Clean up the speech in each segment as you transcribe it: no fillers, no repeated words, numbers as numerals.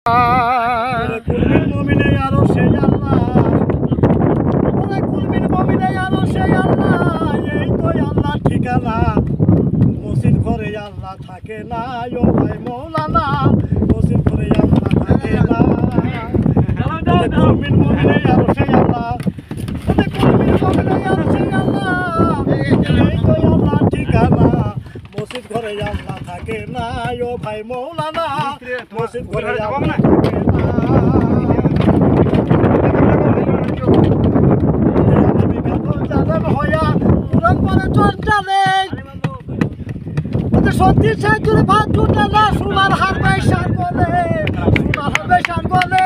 কুলমিন মুমিনে আরো সেই আল্লাহ, ওরে কুলমিন মুমিনে আরো সেই আল্লাহ, এই তো আল্লাহ ঠিকানা। মসজিদ ঘরে আল্লাহ থাকে না, ও ভাই মৌলানা, মসজিদ ঘরে আল্লাহ থাকে না। কুলমিন মুমিনে আরো সেই আল্লাহ, ওরে কুলমিন মুমিনে আরো সেই আল্লাহ, এই তো আল্লাহ ঠিকানা। মসজিদ ঘরে আল্লাহ থাকে না, ও ভাই মৌলানা, মসজিদ ঘরে আল্লাহ থাকে না। সত্যি সাজুর ভাত জুটে না, সোনার হার বেশার বলে, সোনার হার বেশার বলে।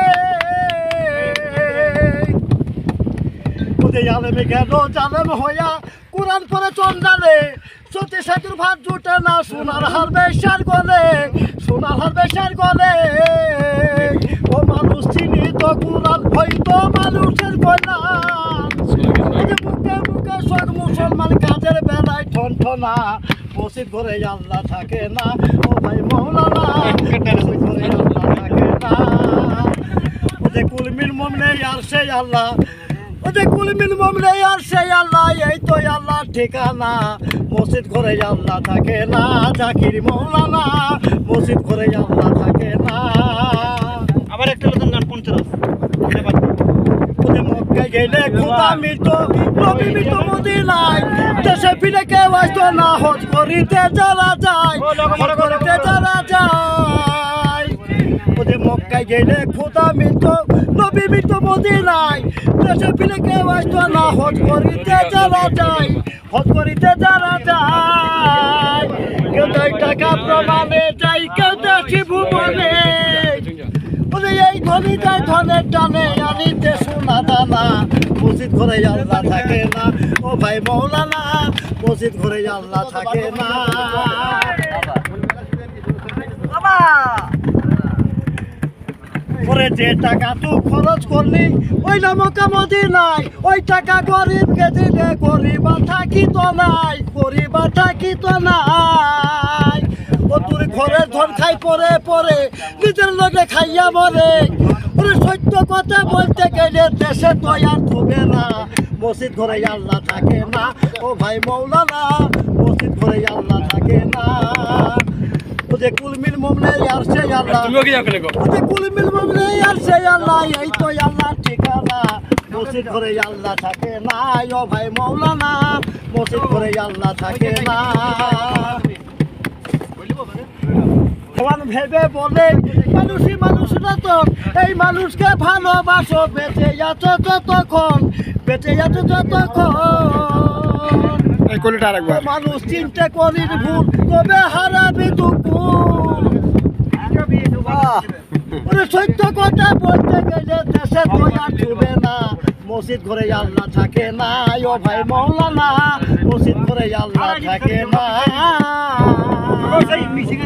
ওদের আলেমে গেল জালেম হইয়া, কোরআন পরে চন্দালে। সত্যি সাজুর ভাত জুটে না, সোনার হার বেশার গলে, সোনার হার বেশার গলে। ও মানুষ চিনি তো কোরআন হইতো মানুষের কল্যাণ। মুখে মুখে সব মুসলমান কাজের বেলায় ঠনঠনা। মসজিদ ঘরে আল্লাহ থাকে না, ও ভাই মৌলানা, মসজিদ ঘরে আল্লাহ থাকে না। ওদের কুলমিন মুমিনে আর সেই আল্লাহ, ওদের কুলমিন মুমিনে আর সেই আল্লাহ, এই তো আল্লাহ ঠিকানা। মসজিদ ঘরে আল্লাহ থাকে না, জাকির মৌলানা, মসজিদ ঘরে আল্লাহ থাকে না। আবার একটা নতুন গান পঞ্চরস মক্কায় গেলে খোদা মৃত, নবী মৃত মদিনায়। দেশে ফিরে কেউ আসতো না, হজ করিতে যারা যায়, হজ করিতে যারা যায়। ওদের মক্কায় গেলে খোদা মৃত, নবী মৃত মদিনায়। দেশে ফিরে কেউ আসতো না, হজ করিতে যারা যায়, হজ করিতে যারা যায়। কেউ দেয় টাকা প্রমাণে যাই, কেউ দেশি ভুবনে। এই ধনী যায় ধনের টানে, আনিতে সোনা দানা। মসজিদ ঘরে আল্লাহ থাকে না, ও ভাই মৌলানা, মসজিদ ঘরে আল্লাহ থাকে না। ওরে যে টাকা তুই খরচ করলি ওই নামক মদিনায়, ওই টাকা গরিবকে দিলে গরিব থাকিত নাই, গরিব থাকিত নাই। ও তোর ঘরের ধন খাই পরে পরে, নিজের লোকে খাইয়া মরে। ওরে সত্য কথা বলতে গেলে দেশে তো আর থবে না। মসজিদ ঘরে আল্লাহ থাকে না, ও ভাই মৌলানা, মসজিদ ঘরে আল্লাহ থাকে না। ওদের কুলমিন মুমিনে আর সেই আল্লাহ, ওদের কুলমিন মুমিনে আর সেই আল্লাহ, এই তো আল্লাহ ঠিকানা। মসজিদ ঘরে আল্লাহ থাকে না, ও ভাই মৌলানা, মসজিদ ঘরে আল্লাহ থাকে না। ভগবান ভেবে বলে মানুষই মানুষরা তো, এই মানুষকে ভালোবাসো, বেঁচে আছো যতক্ষণ, বেঁচে আছো যতক্ষণ। মানুষ চিন্তা করিস ভুল, তবে হারাবি দুকুল। সত্য কথা বলতে গেলে দেশে তো আর ছুবে না। মসজিদ ঘরে আল্লাহ থাকে না, ও ভাই মৌলানা, মসজিদ ঘরে আল্লাহ থাকে না।